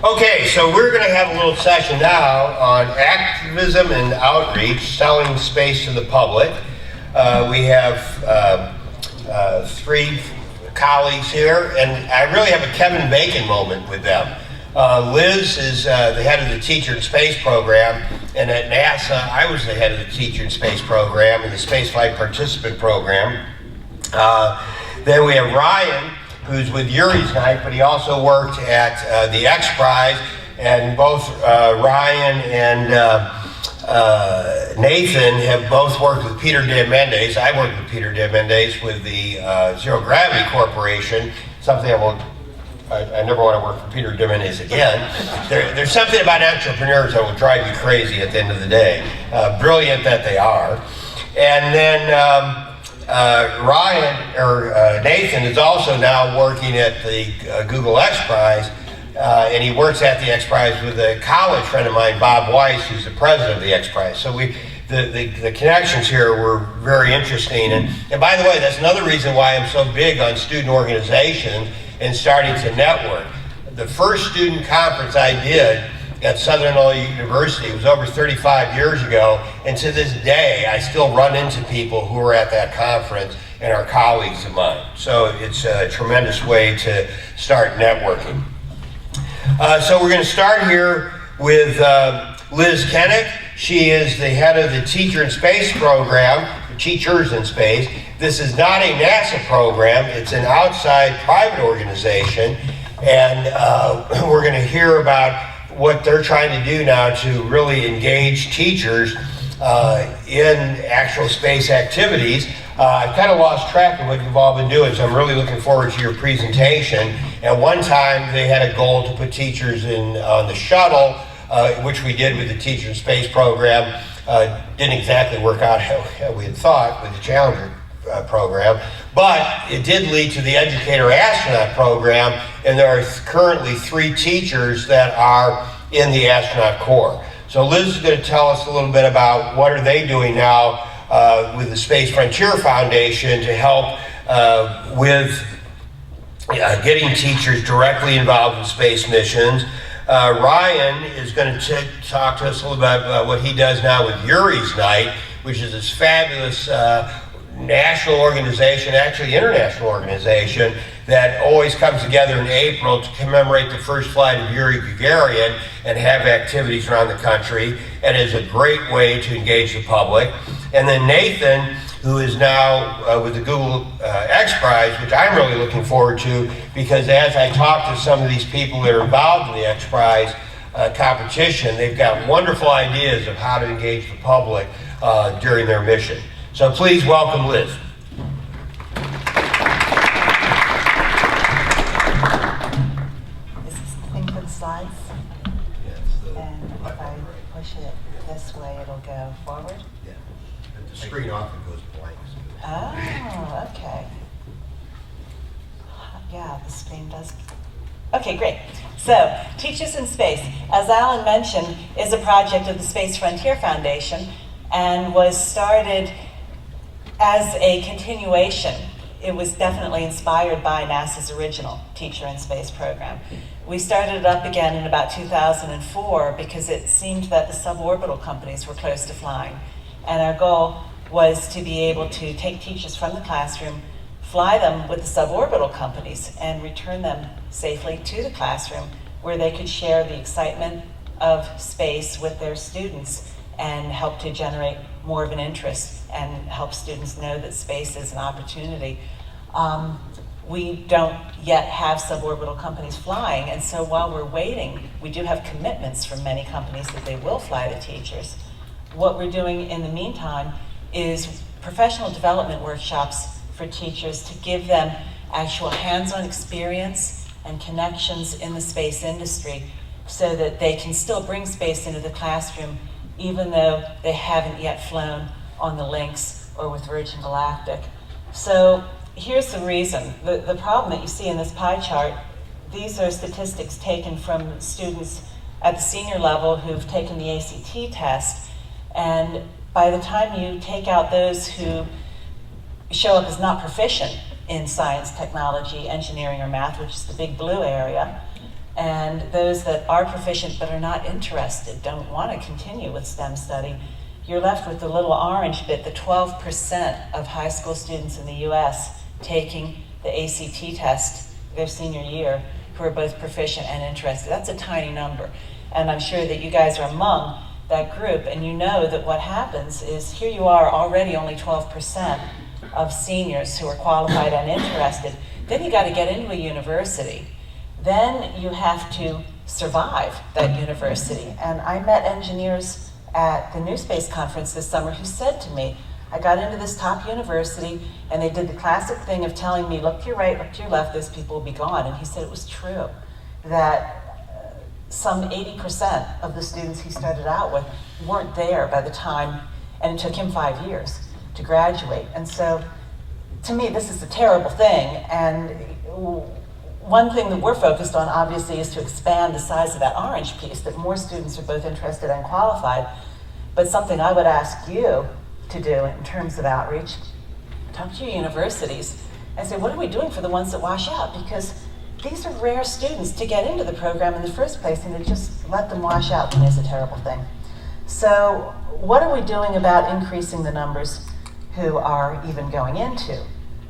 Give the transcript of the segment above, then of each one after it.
Okay, so we're going to have a little session now on activism and outreach, selling space to the public. We have three colleagues here, and I really have a Kevin Bacon moment with them. Liz is the head of the Teacher in Space program, and at NASA, I was the head of the Teacher in Space program and the Spaceflight Participant program. Then we have Ryan, who's with Yuri's Night, but he also worked at the Xprize, and both Ryan and Nathan have both worked with Peter Diamandis. I worked with Peter Diamandis with the Zero Gravity Corporation, something I never want to work for Peter Diamandis again. There's something about entrepreneurs that will drive you crazy at the end of the day. Brilliant that they are. And then Nathan is also now working at the Google Xprize, and he works at the Xprize with a college friend of mine, Bob Weiss, who's the president of the Xprize. So the connections here were very interesting. And by the way, that's another reason why I'm so big on student organization and starting to network. The first student conference I did at Southern Illinois University was over 35 years ago, and to this day I still run into people who were at that conference and are colleagues of mine. So it's a tremendous way to start networking. So we're going to start here with Liz Kennick. She is the head of the Teacher in Space program, Teachers in Space. This is not a NASA program, it's an outside private organization, and we're going to hear about what they're trying to do now to really engage teachers in actual space activities. I've kind of lost track of what you've all been doing, so I'm really looking forward to your presentation. At one time, they had a goal to put teachers on the shuttle, which we did with the Teacher in Space program. Didn't exactly work out how we had thought with the Challenger program, but it did lead to the Educator Astronaut program, and there are currently 3 teachers that are in the astronaut corps. So Liz is going to tell us a little bit about what are they doing now with the Space Frontier Foundation to help with getting teachers directly involved in space missions. Ryan is going to talk to us a little bit about what he does now with Yuri's Night, which is this fabulous national organization, actually international organization, that always comes together in April to commemorate the first flight of Yuri Gagarin and have activities around the country, and is a great way to engage the public. And then Nathan, who is now with the Google Xprize, which I'm really looking forward to, because as I talk to some of these people that are involved in the Xprize competition, they've got wonderful ideas of how to engage the public during their mission. So please welcome Liz. Is this the thing for the slides? Yes. And if I push it this way, it'll go forward? Yeah. The screen often goes blank. Oh, okay. Yeah, the screen does. Okay, great. So, Teachers in Space, as Alan mentioned, is a project of the Space Frontier Foundation and was started as a continuation. It was definitely inspired by NASA's original Teacher in Space program. We started it up again in about 2004 because it seemed that the suborbital companies were close to flying. And our goal was to be able to take teachers from the classroom, fly them with the suborbital companies, and return them safely to the classroom where they could share the excitement of space with their students and help to generate more of an interest and help students know that space is an opportunity. We don't yet have suborbital companies flying, and so while we're waiting, we do have commitments from many companies that they will fly the teachers. What we're doing in the meantime is professional development workshops for teachers to give them actual hands-on experience and connections in the space industry so that they can still bring space into the classroom even though they haven't yet flown on the Lynx or with Virgin Galactic. So here's the reason. The problem that you see in this pie chart, these are statistics taken from students at the senior level who've taken the ACT test, and by the time you take out those who show up as not proficient in science, technology, engineering, or math, which is the big blue area, And those that are proficient but are not interested, don't want to continue with STEM study, you're left with the little orange bit, the 12% of high school students in the US taking the ACT test their senior year who are both proficient and interested. That's a tiny number. And I'm sure that you guys are among that group, and you know that what happens is here you are already only 12% of seniors who are qualified and interested. Then you got to get into a university. Then you have to survive that university. And I met engineers at the New Space Conference this summer who said to me, I got into this top university and they did the classic thing of telling me, look to your right, look to your left, those people will be gone. And he said it was true, that some 80% of the students he started out with weren't there by the time, and it took him 5 years to graduate. And so, to me, this is a terrible thing. And one thing that we're focused on, obviously, is to expand the size of that orange piece, that more students are both interested and qualified. But something I would ask you to do in terms of outreach, talk to your universities and say, what are we doing for the ones that wash out? Because these are rare students to get into the program in the first place, and to just let them wash out is a terrible thing. So what are we doing about increasing the numbers who are even going into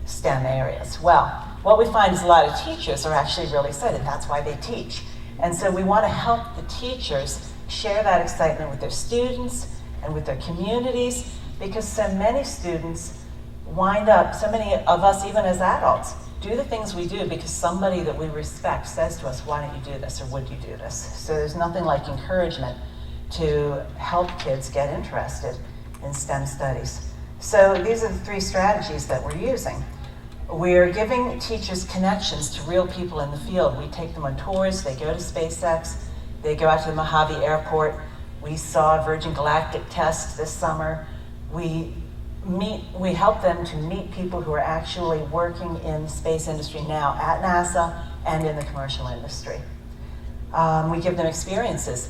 STEM areas? Well, what we find is a lot of teachers are actually really excited. That's why they teach. And so we want to help the teachers share that excitement with their students and with their communities, because so many students wind up, so many of us, even as adults, do the things we do because somebody that we respect says to us, why don't you do this, or would you do this? So there's nothing like encouragement to help kids get interested in STEM studies. So these are the 3 strategies that we're using. We're giving teachers connections to real people in the field. We take them on tours, they go to SpaceX, they go out to the Mojave Airport. We saw Virgin Galactic test this summer. We help them to meet people who are actually working in the space industry now at NASA and in the commercial industry. We give them experiences.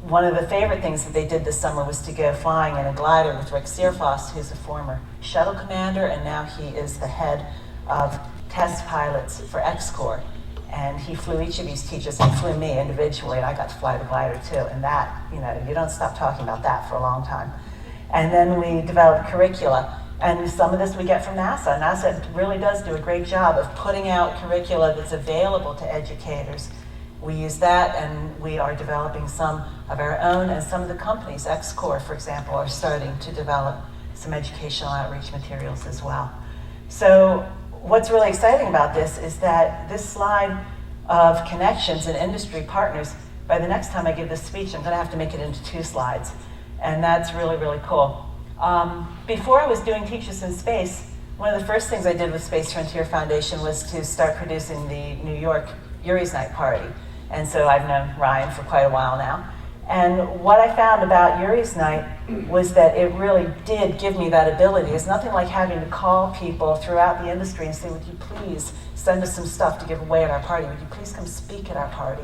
One of the favorite things that they did this summer was to go flying in a glider with Rick Searfoss, who's a former shuttle commander, and now he is the head of test pilots for X-Corps. And he flew each of these teachers, and flew me individually, and I got to fly the glider too. And that, you don't stop talking about that for a long time. And then we developed curricula. And some of this we get from NASA. NASA really does do a great job of putting out curricula that's available to educators. We use that, and we are developing some of our own, and some of the companies, X-Corps, for example, are starting to develop some educational outreach materials as well. So what's really exciting about this is that this slide of connections and industry partners, by the next time I give this speech, I'm going to have to make it into 2 slides. And that's really, really cool. Before I was doing Teachers in Space, one of the first things I did with Space Frontier Foundation was to start producing the New York Yuri's Night Party. And so I've known Ryan for quite a while now. And what I found about Yuri's Night was that it really did give me that ability. It's nothing like having to call people throughout the industry and say, would you please send us some stuff to give away at our party? Would you please come speak at our party?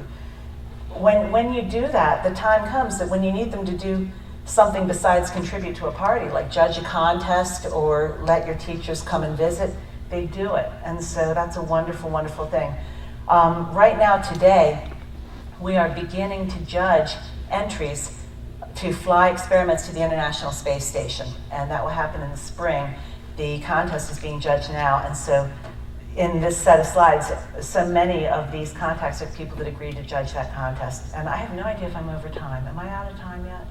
When you do that, the time comes that when you need them to do something besides contribute to a party, like judge a contest or let your teachers come and visit, they do it. And so that's a wonderful, wonderful thing. Right now, today, we are beginning to judge entries to fly experiments to the International Space Station, and that will happen in the spring. The contest is being judged now, and so in this set of slides, so many of these contacts are people that agreed to judge that contest. And I have no idea if I'm over time. Am I out of time yet?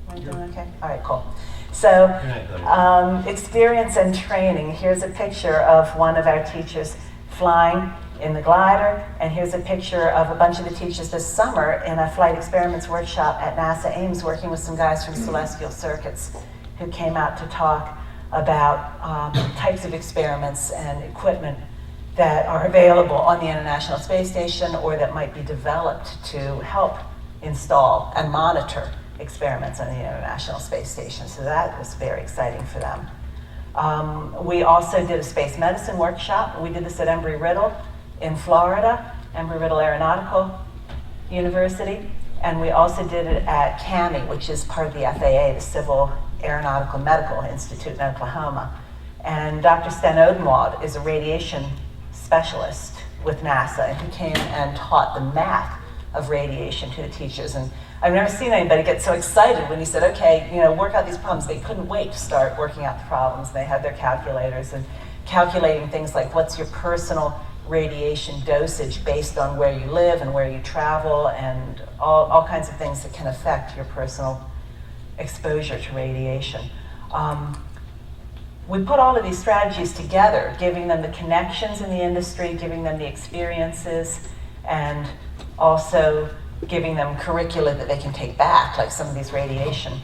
Am I doing okay? All right, cool. So, experience and training. Here's a picture of one of our teachers flying in the glider, and here's a picture of a bunch of the teachers this summer in a flight experiments workshop at NASA Ames, working with some guys from Celestial Circuits who came out to talk about types of experiments and equipment that are available on the International Space Station or that might be developed to help install and monitor experiments on the International Space Station. So that was very exciting for them. We also did a space medicine workshop. We did this at Embry-Riddle in Florida, Embry-Riddle Aeronautical University, and we also did it at CAMI, which is part of the FAA, the Civil Aeronautical Medical Institute in Oklahoma. And Dr. Sten Odenwald is a radiation specialist with NASA, and he came and taught the math of radiation to the teachers. And I've never seen anybody get so excited when he said, okay, you know, work out these problems. They couldn't wait to start working out the problems. They had their calculators and calculating things like what's your personal radiation dosage based on where you live and where you travel, and all kinds of things that can affect your personal exposure to radiation. We put all of these strategies together, giving them the connections in the industry, giving them the experiences, and also giving them curricula that they can take back, like some of these radiation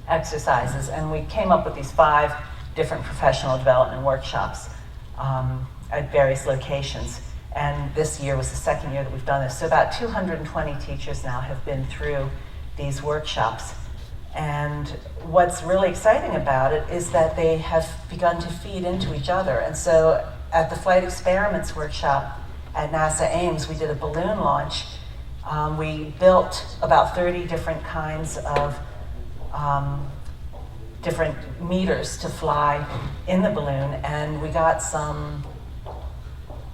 exercises. And we came up with these 5 different professional development workshops at various locations. And this year was the 2nd year that we've done this. So about 220 teachers now have been through these workshops. And what's really exciting about it is that they have begun to feed into each other. And so at the Flight Experiments workshop at NASA Ames, we did a balloon launch. We built about 30 different kinds of different meters to fly in the balloon, and we got some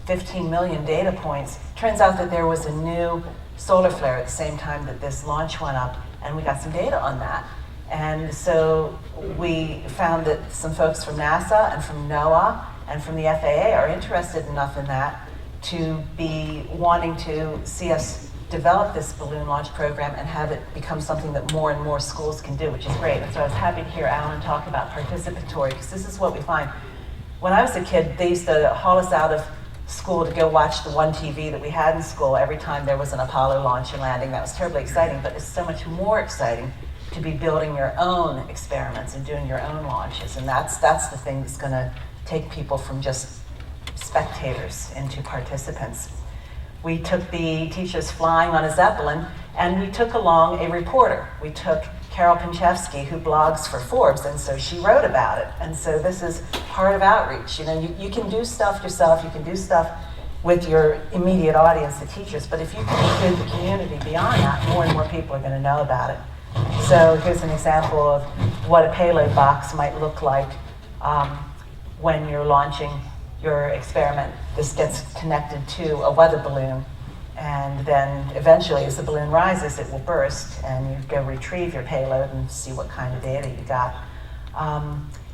15 million data points. Turns out that there was a new solar flare at the same time that this launch went up, and we got some data on that. And so we found that some folks from NASA and from NOAA and from the FAA are interested enough in that to be wanting to see us develop this balloon launch program and have it become something that more and more schools can do, which is great. And so I was happy to hear Alan talk about participatory, because this is what we find. When I was a kid, they used to haul us out of school to go watch the one TV that we had in school every time there was an Apollo launch and landing. That was terribly exciting, but it's so much more exciting to be building your own experiments and doing your own launches. And that's the thing that's going to take people from just spectators into participants. We took the teachers flying on a Zeppelin, and we took along a reporter. We took Carol Pinchevsky, who blogs for Forbes, and so she wrote about it. And so this is part of outreach. You know, you can do stuff yourself, you can do stuff with your immediate audience, the teachers, but if you can include the community beyond that, more and more people are going to know about it. So here's an example of what a payload box might look like when you're launching your experiment. This gets connected to a weather balloon, and then eventually as the balloon rises it will burst, and you go retrieve your payload and see what kind of data you got.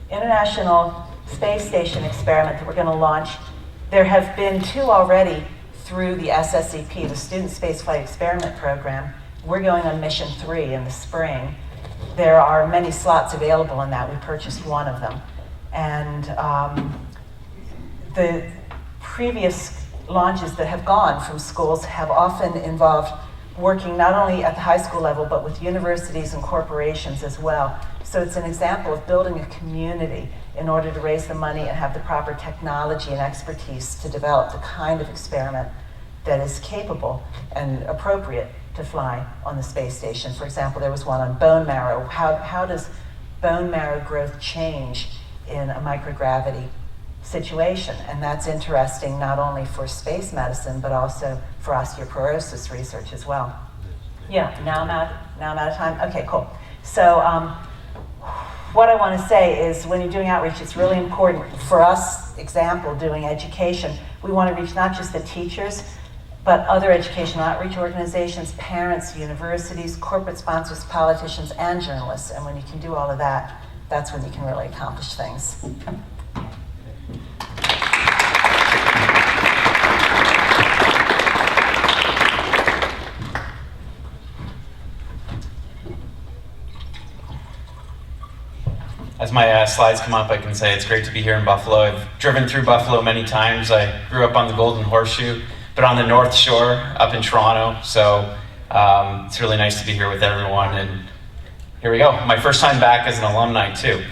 International Space Station experiment that we're going to launch, there have been 2 already through the SSEP, the Student Spaceflight Experiment Program. We're going on mission 3 in the spring. There are many slots available in that. We purchased one of them. And the previous launches that have gone from schools have often involved working not only at the high school level, but with universities and corporations as well. So it's an example of building a community in order to raise the money and have the proper technology and expertise to develop the kind of experiment that is capable and appropriate to fly on the space station. For example, there was one on bone marrow. How does bone marrow growth change in a microgravity situation? And that's interesting not only for space medicine, but also for osteoporosis research as well. Yeah, now I'm out of time. Okay, cool. So what I want to say is when you're doing outreach, it's really important for us, example, doing education, we want to reach not just the teachers, but other educational outreach organizations, parents, universities, corporate sponsors, politicians, and journalists. And when you can do all of that, that's when you can really accomplish things. As my slides come up, I can say it's great to be here in Buffalo. I've driven through Buffalo many times. I grew up on the Golden Horseshoe, but on the North Shore up in Toronto. So it's really nice to be here with everyone. And here we go. My first time back as an alumni too.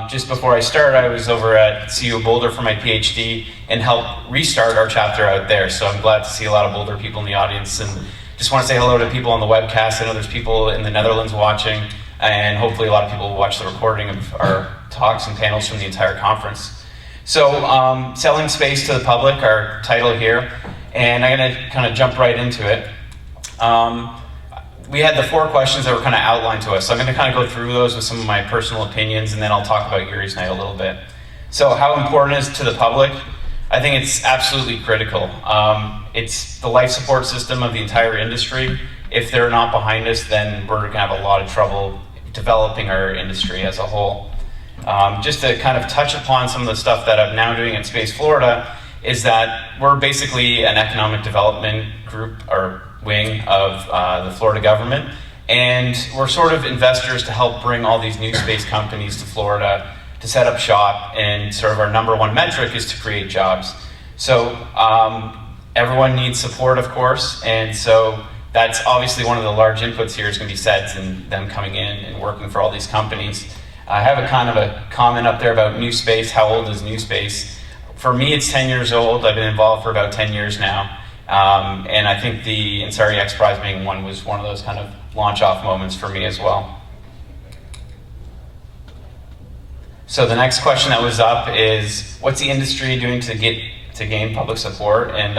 Just before I start, I was over at CU Boulder for my PhD and helped restart our chapter out there. So I'm glad to see a lot of Boulder people in the audience, and just want to say hello to people on the webcast. I know there's people in the Netherlands watching, and hopefully a lot of people will watch the recording of our talks and panels from the entire conference. So selling space to the public, our title here, and I'm going to kind of jump right into it. We had the 4 questions that were kind of outlined to us. So I'm going to kind of go through those with some of my personal opinions, and then I'll talk about Yuri's night a little bit. So how important is it to the public? I think it's absolutely critical. It's the life support system of the entire industry. If they're not behind us, then we're gonna have a lot of trouble developing our industry as a whole. Just to kind of touch upon some of the stuff that I'm now doing at Space Florida is that we're basically an economic development group or wing of the Florida government. And we're sort of investors to help bring all these new space companies to Florida to set up shop, and sort of our number one metric is to create jobs. So everyone needs support, of course, and so that's obviously one of the large inputs here is going to be SEDS and them coming in and working for all these companies. I have a kind of a comment up there about new space. How old is new space? For me, it's 10 years old. I've been involved for about 10 years now. And I think the Xprize being one was one of those kind of launch-off moments for me as well. So the next question that was up is, what's the industry doing to gain public support? And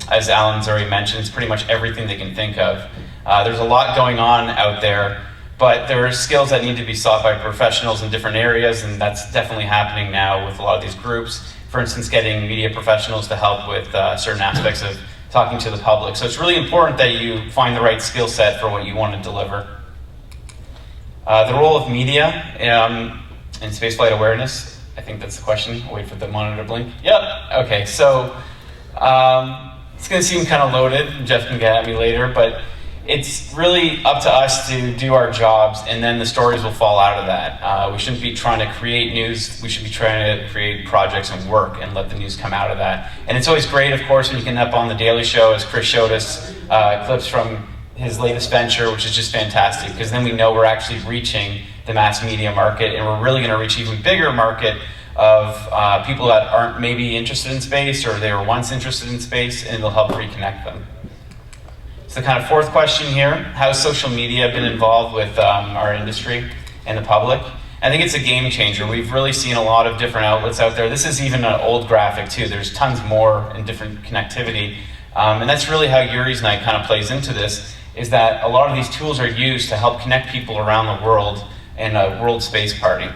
as Alan's already mentioned, it's pretty much everything they can think of. There's a lot going on out there, but there are skills that need to be sought by professionals in different areas, and that's definitely happening now with a lot of these groups. For instance, getting media professionals to help with certain aspects of talking to the public. So it's really important that you find the right skill set for what you want to deliver. The role of media in spaceflight awareness, I think that's the question. I'll wait for the monitor to blink. Yep, okay, so it's gonna seem kind of loaded. Jeff can get at me later, but it's really up to us to do our jobs, and then the stories will fall out of that. We shouldn't be trying to create news. We should be trying to create projects and work and let the news come out of that. And it's always great, of course, when you can end up on The Daily Show, as Chris showed us clips from his latest venture, which is just fantastic, because then we know we're actually reaching the mass media market, and we're really going to reach even bigger market of people that aren't maybe interested in space, or they were once interested in space, and it'll help reconnect them. So the kind of fourth question here, how has social media been involved with our industry and the public? I think it's a game changer. We've really seen a lot of different outlets out there. This is even an old graphic too. There's tons more and different connectivity. And that's really how Yuri's Night kind of plays into this, is that a lot of these tools are used to help connect people around the world in a World Space Party.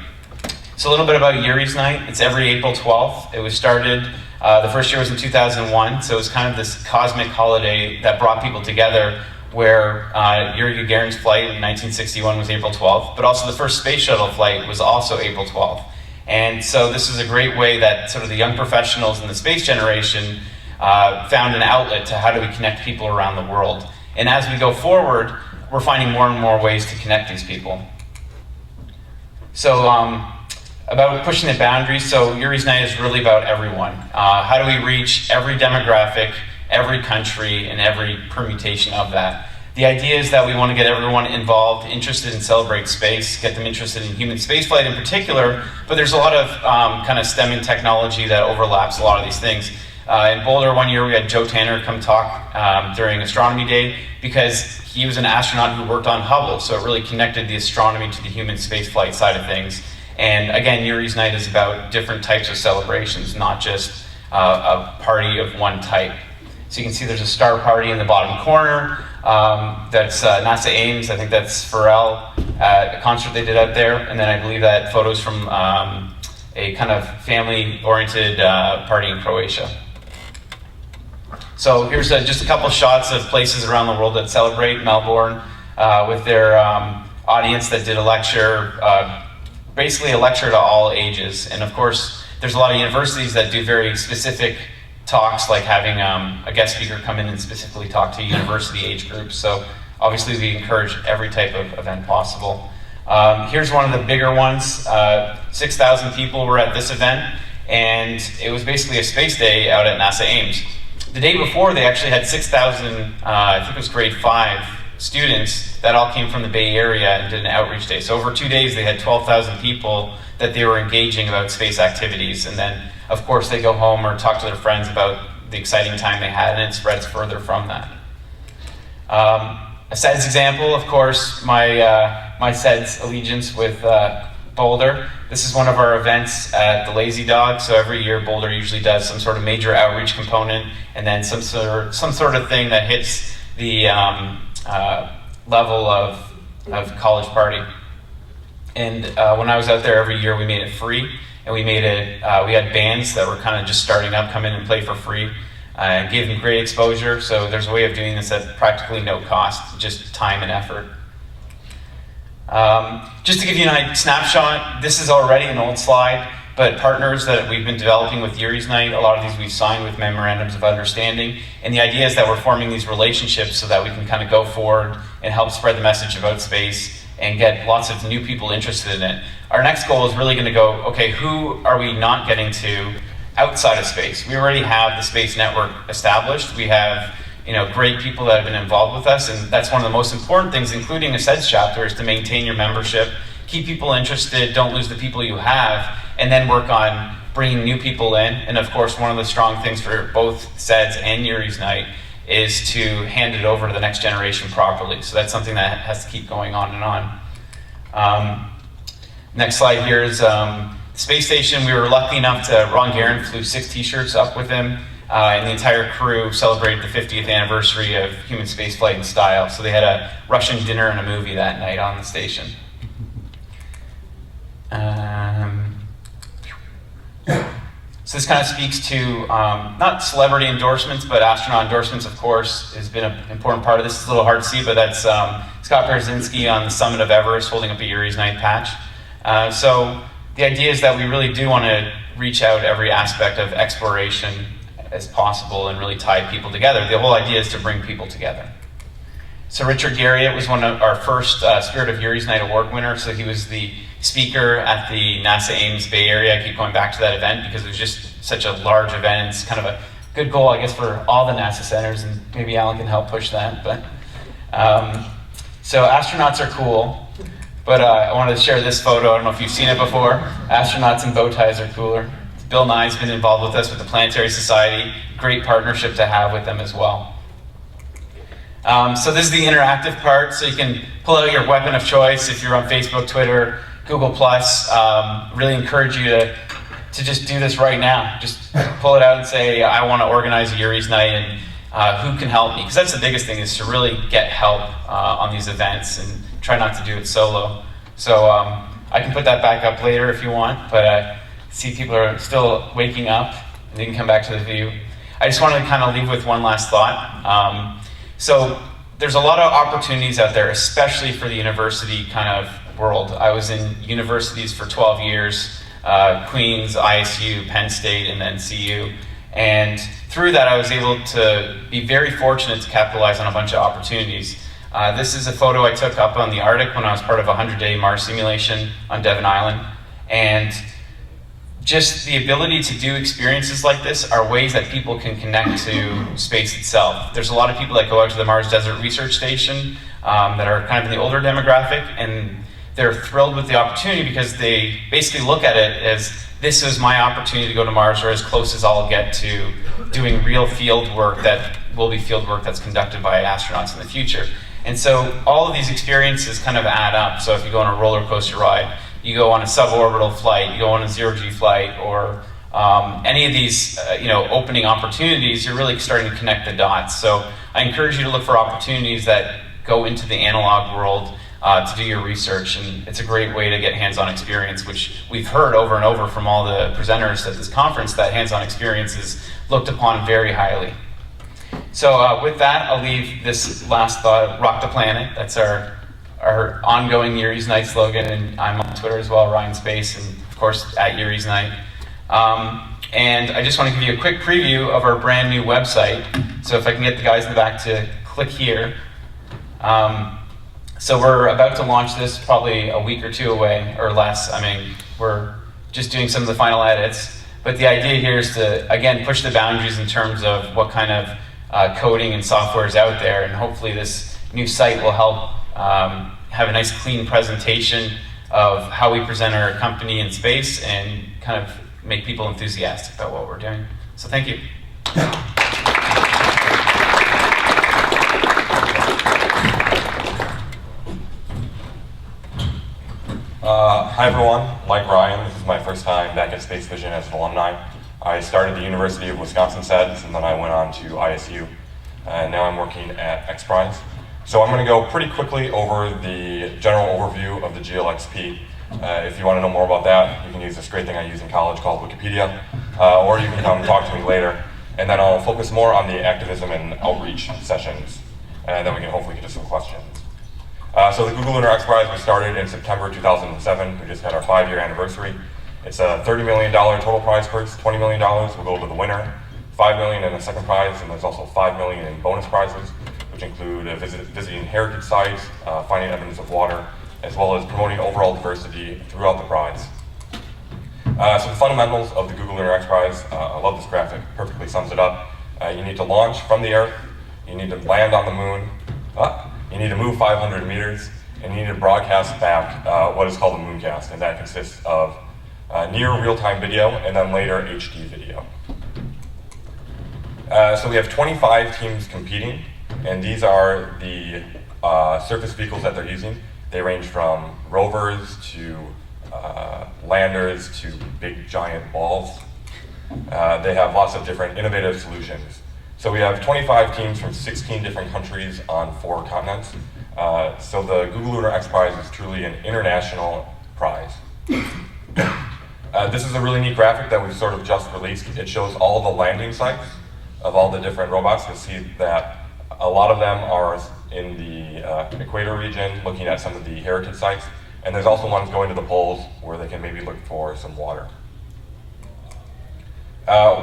So a little bit about Yuri's Night. It's every April 12th. It was started, the first year was in 2001, so it was kind of this cosmic holiday that brought people together, where Yuri Gagarin's flight in 1961 was April 12th, but also the first space shuttle flight was also April 12th. And so this is a great way that sort of the young professionals in the space generation found an outlet to how do we connect people around the world. And as we go forward, we're finding more and more ways to connect these people. So about pushing the boundaries, so Yuri's Night is really about everyone. How do we reach every demographic, every country, and every permutation of that? The idea is that we want to get everyone involved, interested in Celebrate Space, get them interested in human spaceflight in particular, but there's a lot of kind of STEM and technology that overlaps a lot of these things. In Boulder one year we had Joe Tanner come talk during Astronomy Day, because he was an astronaut who worked on Hubble, so it really connected the astronomy to the human spaceflight side of things. And again, Yuri's Night is about different types of celebrations, not just a party of one type. So you can see there's a star party in the bottom corner. That's NASA Ames. I think that's Pharrell at a concert they did out there. And then I believe that photos from a kind of family-oriented party in Croatia. So here's just a couple shots of places around the world that celebrate. Melbourne with their audience that did a lecture, basically a lecture to all ages. And of course, there's a lot of universities that do very specific talks, like having a guest speaker come in and specifically talk to university age groups. So obviously we encourage every type of event possible. Here's one of the bigger ones. 6,000 people were at this event, and it was basically a space day out at NASA Ames. The day before, they actually had 6,000, I think it was grade 5 students that all came from the Bay Area and did an outreach day. So over 2 days, they had 12,000 people that they were engaging about space activities. And then, of course, they go home or talk to their friends about the exciting time they had, and it spreads further from that. A SEDS example, of course, my SEDS allegiance with Boulder. This is one of our events at the Lazy Dog. So every year Boulder usually does some sort of major outreach component, and then some sort of thing that hits the level of college party. And when I was out there every year, we made it free, and we made it. We had bands that were kind of just starting up come in and play for free. and gave them great exposure. So there's a way of doing this at practically no cost, just time and effort. Just to give you a snapshot, this is already an old slide, but partners that we've been developing with Yuri's Night, a lot of these we've signed with memorandums of understanding. And the idea is that we're forming these relationships so that we can kind of go forward and help spread the message about space and get lots of new people interested in it. Our next goal is really going to go, okay, who are we not getting to outside of space? We already have the space network established. We have great people that have been involved with us, and that's one of the most important things, including a SEDS chapter, is to maintain your membership, keep people interested, don't lose the people you have, and then work on bringing new people in. And of course, one of the strong things for both SEDS and Yuri's Night is to hand it over to the next generation properly. So that's something that has to keep going on and on. Next slide here is space station. We were lucky enough to, Ron Garriott flew 6 t-shirts up with him, and the entire crew celebrated the 50th anniversary of human spaceflight in style. So they had a Russian dinner and a movie that night on the station. So this kind of speaks to not celebrity endorsements, but astronaut endorsements, of course, has been an important part of this. It's a little hard to see, but that's Scott Berzinski on the summit of Everest holding up a Yuri's Night patch. So the idea is that we really do want to reach out every aspect of exploration as possible and really tie people together. The whole idea is to bring people together. So Richard Garriott was one of our first Spirit of Yuri's Night Award winners. So he was the speaker at the NASA Ames Bay Area. I keep going back to that event because it was just such a large event. It's kind of a good goal, I guess, for all the NASA centers, and maybe Alan can help push that. But so astronauts are cool, but I wanted to share this photo. I don't know if you've seen it before. Astronauts in bow ties are cooler. Bill Nye's been involved with us with the Planetary Society. Great partnership to have with them as well. So this is the interactive part. So you can pull out your weapon of choice if you're on Facebook, Twitter, Google+. Really encourage you to just do this right now. Just pull it out and say, I want to organize a Yuri's Night, and who can help me? Because that's the biggest thing, is to really get help on these events and try not to do it solo. So I can put that back up later if you want, but see people are still waking up, and they can come back to the view. I just wanted to kind of leave with one last thought. So there's a lot of opportunities out there, especially for the university kind of world. I was in universities for 12 years, Queens, ISU, Penn State, and then CU. And through that, I was able to be very fortunate to capitalize on a bunch of opportunities. This is a photo I took up on the Arctic when I was part of a 100-day Mars simulation on Devon Island. And just the ability to do experiences like this are ways that people can connect to space itself. There's a lot of people that go out to the Mars Desert Research Station that are kind of in the older demographic, and they're thrilled with the opportunity because they basically look at it as, this is my opportunity to go to Mars, or as close as I'll get to doing real field work that will be field work that's conducted by astronauts in the future. And so all of these experiences kind of add up. So if you go on a roller coaster ride, you go on a suborbital flight, you go on a zero-G flight, or any of these opening opportunities, you're really starting to connect the dots. So I encourage you to look for opportunities that go into the analog world to do your research, and it's a great way to get hands-on experience, which we've heard over and over from all the presenters at this conference, that hands-on experience is looked upon very highly. So with that, I'll leave this last thought: rock the planet. That's our ongoing Yuri's Night slogan, and I'm on Twitter as well, Ryan Space, and of course at Yuri's Night. And I just want to give you a quick preview of our brand new website. So if I can get the guys in the back to click here. So we're about to launch this probably a week or two away, or less. I mean, we're just doing some of the final edits. But the idea here is to, again, push the boundaries in terms of what kind of coding and software is out there, and hopefully this new site will help have a nice clean presentation of how we present our company in space and kind of make people enthusiastic about what we're doing. So thank you. Hi everyone, like Ryan, this is my first time back at SpaceVision as an alumni. I started at the University of Wisconsin SEDS, and then I went on to ISU. And now I'm working at Xprize. So I'm going to go pretty quickly over the general overview of the GLXP. If you want to know more about that, you can use this great thing I use in college called Wikipedia, or you can come talk to me later. And then I'll focus more on the activism and outreach sessions, and then we can hopefully get to some questions. So the Google Lunar Xprize was started in September 2007. We just had our 5-year anniversary. It's a $30 million total prize purse. $20 million will go to the winner, $5 million in the second prize, and there's also $5 million in bonus prizes, which include visiting heritage sites, finding evidence of water, as well as promoting overall diversity throughout the prize. So the fundamentals of the Google Lunar Xprize, I love this graphic, perfectly sums it up. You need to launch from the Earth, you need to land on the moon, you need to move 500 meters, and you need to broadcast back what is called a mooncast, and that consists of near real-time video and then later HD video. So we have 25 teams competing, and these are the surface vehicles that they're using. They range from rovers to landers to big giant balls. They have lots of different innovative solutions. So we have 25 teams from 16 different countries on 4 continents. So the Google Lunar Xprize is truly an international prize. This is a really neat graphic that we've sort of just released. It shows all the landing sites of all the different robots. You'll see that a lot of them are in the equator region, looking at some of the heritage sites. And there's also ones going to the poles where they can maybe look for some water.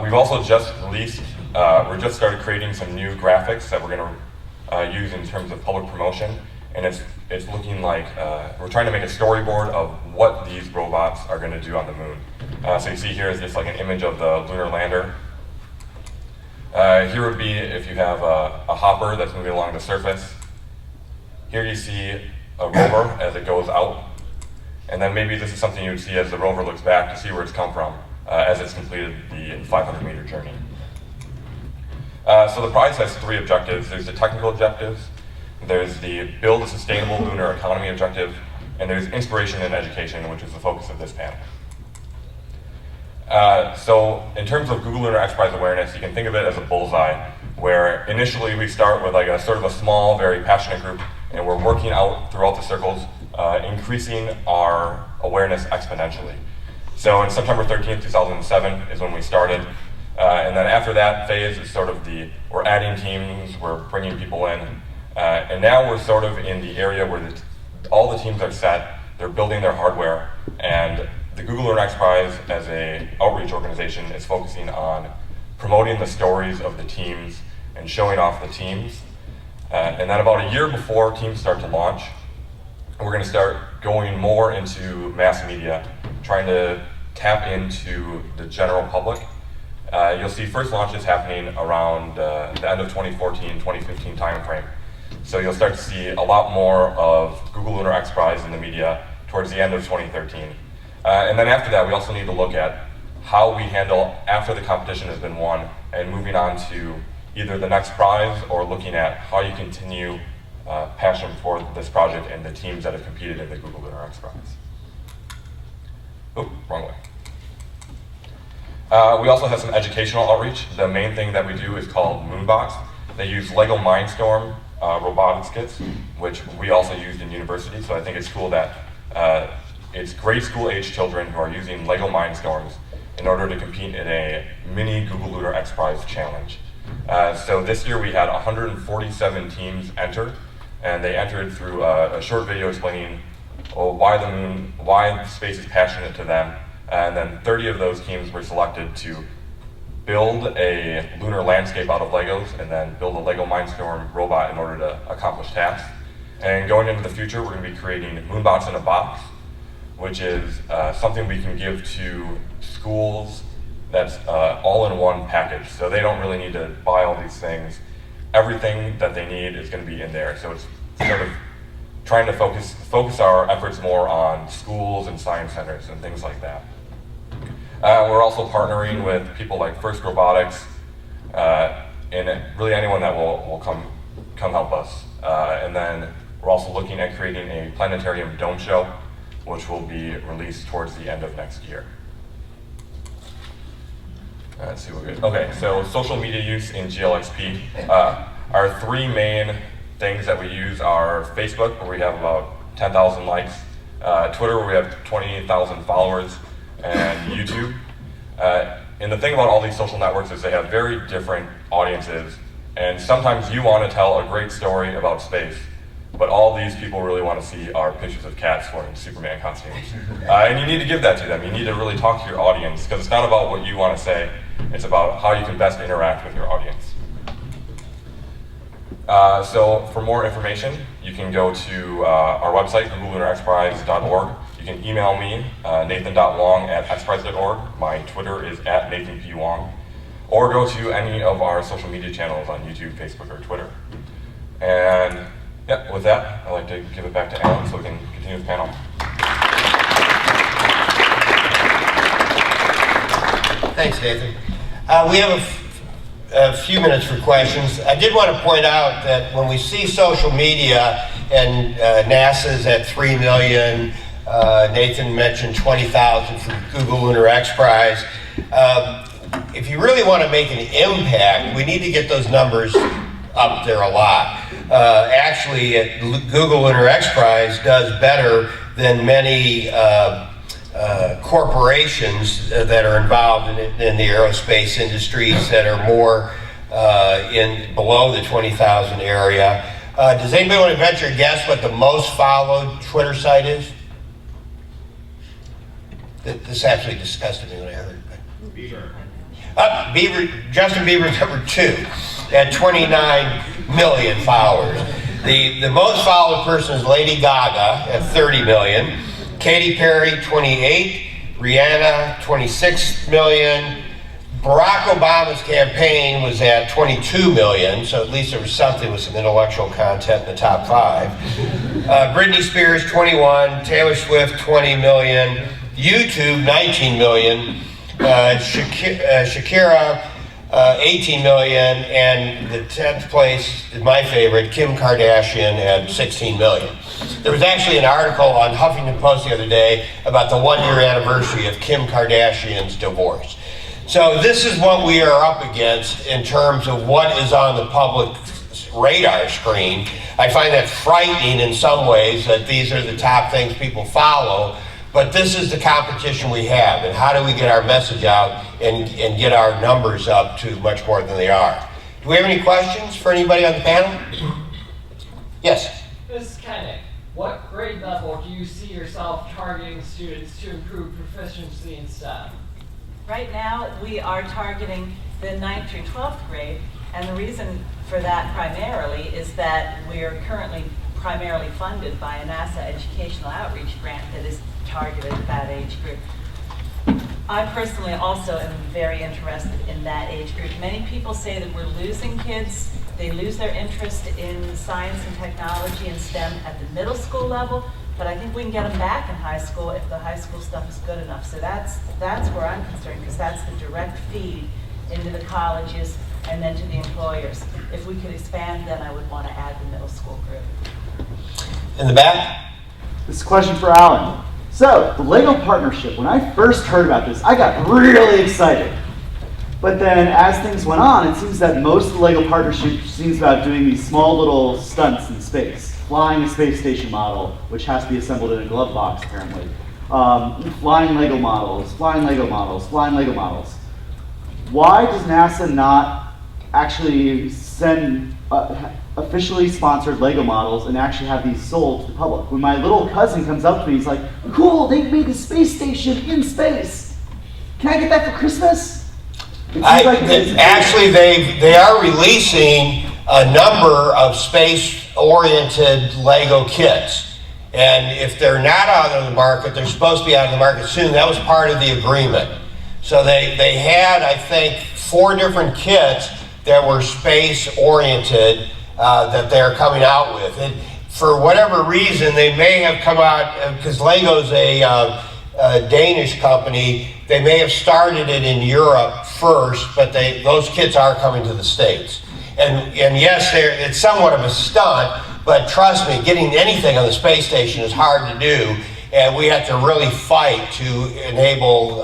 We've also just released, we just started creating some new graphics that we're going to use in terms of public promotion. And it's looking like we're trying to make a storyboard of what these robots are going to do on the moon. So you see here is just like an image of the lunar lander. Here would be if you have a hopper that's moving along the surface. Here you see a rover as it goes out. And then maybe this is something you would see as the rover looks back to see where it's come from as it's completed the 500-meter journey. So the prize has 3 objectives. There's the technical objectives, there's the build a sustainable lunar economy objective, and there's inspiration and education, which is the focus of this panel. So in terms of Google Lunar Xprize awareness, you can think of it as a bullseye, where initially we start with like a sort of a small, very passionate group, and we're working out throughout the circles, increasing our awareness exponentially. So in September 13th, 2007 is when we started. And then after that phase is sort of we're adding teams, we're bringing people in. And now we're sort of in the area where all the teams are set, they're building their hardware, and the Google Lunar Xprize as an outreach organization is focusing on promoting the stories of the teams and showing off the teams. And then about a year before teams start to launch, we're going to start going more into mass media, trying to tap into the general public. You'll see first launches happening around the end of 2014, 2015 timeframe. So you'll start to see a lot more of Google Lunar Xprize in the media towards the end of 2013. And then after that, we also need to look at how we handle after the competition has been won and moving on to either the next prize or looking at how you continue passion for this project and the teams that have competed in the Google Lunar Xprize. Oh, wrong way. We also have some educational outreach. The main thing that we do is called Moonbox. They use Lego Mindstorm robotics kits, which we also used in university. So I think it's cool that it's grade school age children who are using Lego Mindstorms in order to compete in a mini Google Lunar Xprize challenge. So this year we had 147 teams enter, and they entered through a short video explaining why the moon, why space is passionate to them. And then 30 of those teams were selected to build a lunar landscape out of Legos and then build a Lego Mindstorm robot in order to accomplish tasks. And going into the future, we're going to be creating Moonbox in a Box, which is something we can give to schools that's all-in-one package. So they don't really need to buy all these things. Everything that they need is going to be in there. So it's sort of trying to focus our efforts more on schools and science centers and things like that. We're also partnering with people like First Robotics and really anyone that will come help us. And then we're also looking at creating a planetarium dome show, which will be released towards the end of next year. Let's see what we get. Okay, so social media use in GLXP. Our 3 main things that we use are Facebook, where we have about 10,000 likes, Twitter, where we have 28,000 followers, and YouTube. And the thing about all these social networks is they have very different audiences, and sometimes you want to tell a great story about space, but all these people really want to see are pictures of cats wearing Superman costumes. And you need to give that to them. You need to really talk to your audience, because it's not about what you want to say, it's about how you can best interact with your audience. So for more information, you can go to our website, lunarxprize.org. You can email me, nathan.wong@xprize.org. My Twitter is @NathanPWong. Or go to any of our social media channels on YouTube, Facebook, or Twitter. And yeah, with that, I'd like to give it back to Alan so we can continue the panel. Thanks, Nathan. We have a few minutes for questions. I did want to point out that when we see social media and NASA's at 3 million, Nathan mentioned 20,000 for Google Lunar Xprize. If you really want to make an impact, we need to get those numbers up there a lot. Actually, Google Lunar Xprize does better than many corporations that are involved in the aerospace industries that are more below the 20,000 area. Does anybody want to venture a guess what the most followed Twitter site is? This actually disgusted me when I heard it. Bieber. Justin Bieber's number 2 at 29 million followers. The most followed person is Lady Gaga at 30 million. Katy Perry, 28. Rihanna, 26 million. Barack Obama's campaign was at 22 million, so at least there was something with some intellectual content in the top 5. Britney Spears, 21. Taylor Swift, 20 million. YouTube, 19 million. Shakira, 18 million, and the 10th place is my favorite, Kim Kardashian at 16 million. There was actually an article on Huffington Post the other day about the 1-year anniversary of Kim Kardashian's divorce. So this is what we are up against in terms of what is on the public radar screen. I find that frightening in some ways that these are the top things people follow. But this is the competition we have, and how do we get our message out and get our numbers up to much more than they are? Do we have any questions for anybody on the panel? Yes? This is Kenny. What grade level do you see yourself targeting students to improve proficiency in STEM? Right now, we are targeting the 9th through 12th grade, and the reason for that primarily is that we're currently primarily funded by a NASA educational outreach grant that is targeted at that age group. I personally also am very interested in that age group. Many people say that we're losing kids. They lose their interest in science and technology and STEM at the middle school level, but I think we can get them back in high school if the high school stuff is good enough. So that's where I'm concerned, because that's the direct feed into the colleges and then to the employers. If we could expand, then I would want to add the middle school group. In the back? This is a question for Alan. So, the LEGO partnership, when I first heard about this, I got really excited. But then as things went on, it seems that most of the LEGO partnership seems about doing these small little stunts in space. Flying a space station model, which has to be assembled in a glove box, apparently. Flying LEGO models, flying LEGO models, flying LEGO models. Why does NASA not actually send officially sponsored LEGO models and actually have these sold to the public? When my little cousin comes up to me, he's like, cool, they've made the space station in space. Can I get that for Christmas? Actually, they are releasing a number of space-oriented LEGO kits. And if they're not out on the market, they're supposed to be out on the market soon. That was part of the agreement. So they had, I think, 4 different kits that were space-oriented that they're coming out with. And for whatever reason, they may have come out, because Lego's a Danish company, they may have started it in Europe first, but those kits are coming to the States. And yes, it's somewhat of a stunt, but trust me, getting anything on the space station is hard to do, and we have to really fight to enable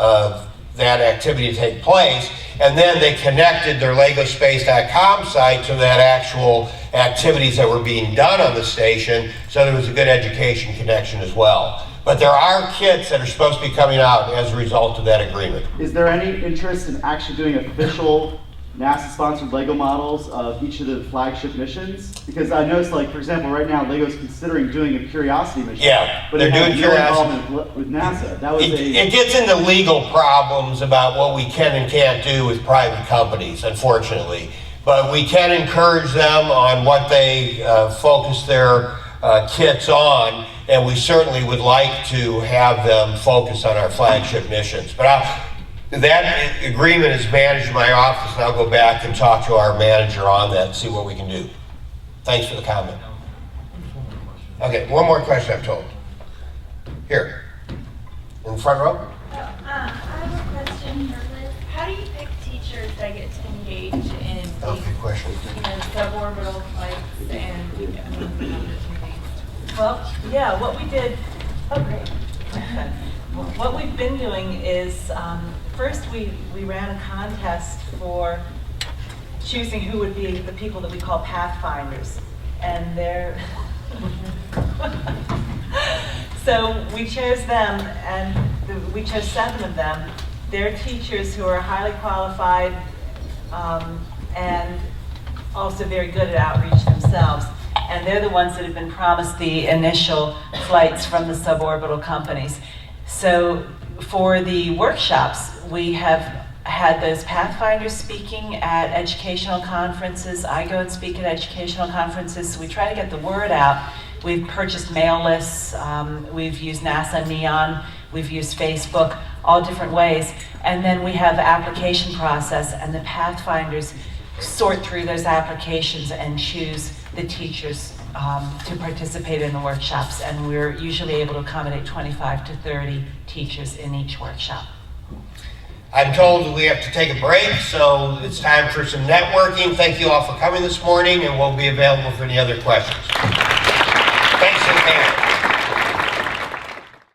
that activity to take place. And then they connected their LegoSpace.com site to that actual activities that were being done on the station, so there was a good education connection as well. But there are kits that are supposed to be coming out as a result of that agreement. Is there any interest in actually doing official NASA-sponsored LEGO models of each of the flagship missions? Because I noticed, like, for example, right now LEGO's considering doing a Curiosity mission. Yeah, but they're it has doing no Curiosity. involvement with NASA. That was It gets into legal problems about what we can and can't do with private companies, unfortunately. But we can encourage them on what they focus their kits on, and we certainly would like to have them focus on our flagship missions. But that agreement is managed in my office, and I'll go back and talk to our manager on that and see what we can do. Thanks for the comment. Okay, one more question I'm told. Here, in the front row. I have a question here, Liz. How do you pick teachers that get to engage in Oh, good question. suborbital flights and opportunities? Well, yeah, what we did, oh great. What we've been doing is, first we ran a contest for choosing who would be the people that we call pathfinders. And they're, so we chose them, and we chose 7 of them. They're teachers who are highly qualified and also very good at outreach themselves. And they're the ones that have been promised the initial flights from the suborbital companies. So for the workshops, we have had those pathfinders speaking at educational conferences. I go and speak at educational conferences, so we try to get the word out. We've purchased mail lists, we've used NASA Neon, we've used Facebook, all different ways. And then we have the application process, and the pathfinders sort through those applications and choose the teachers to participate in the workshops. And we're usually able to accommodate 25 to 30 teachers in each workshop. I'm told that we have to take a break, so it's time for some networking. Thank you all for coming this morning, and we'll be available for any other questions. Thanks for the panel.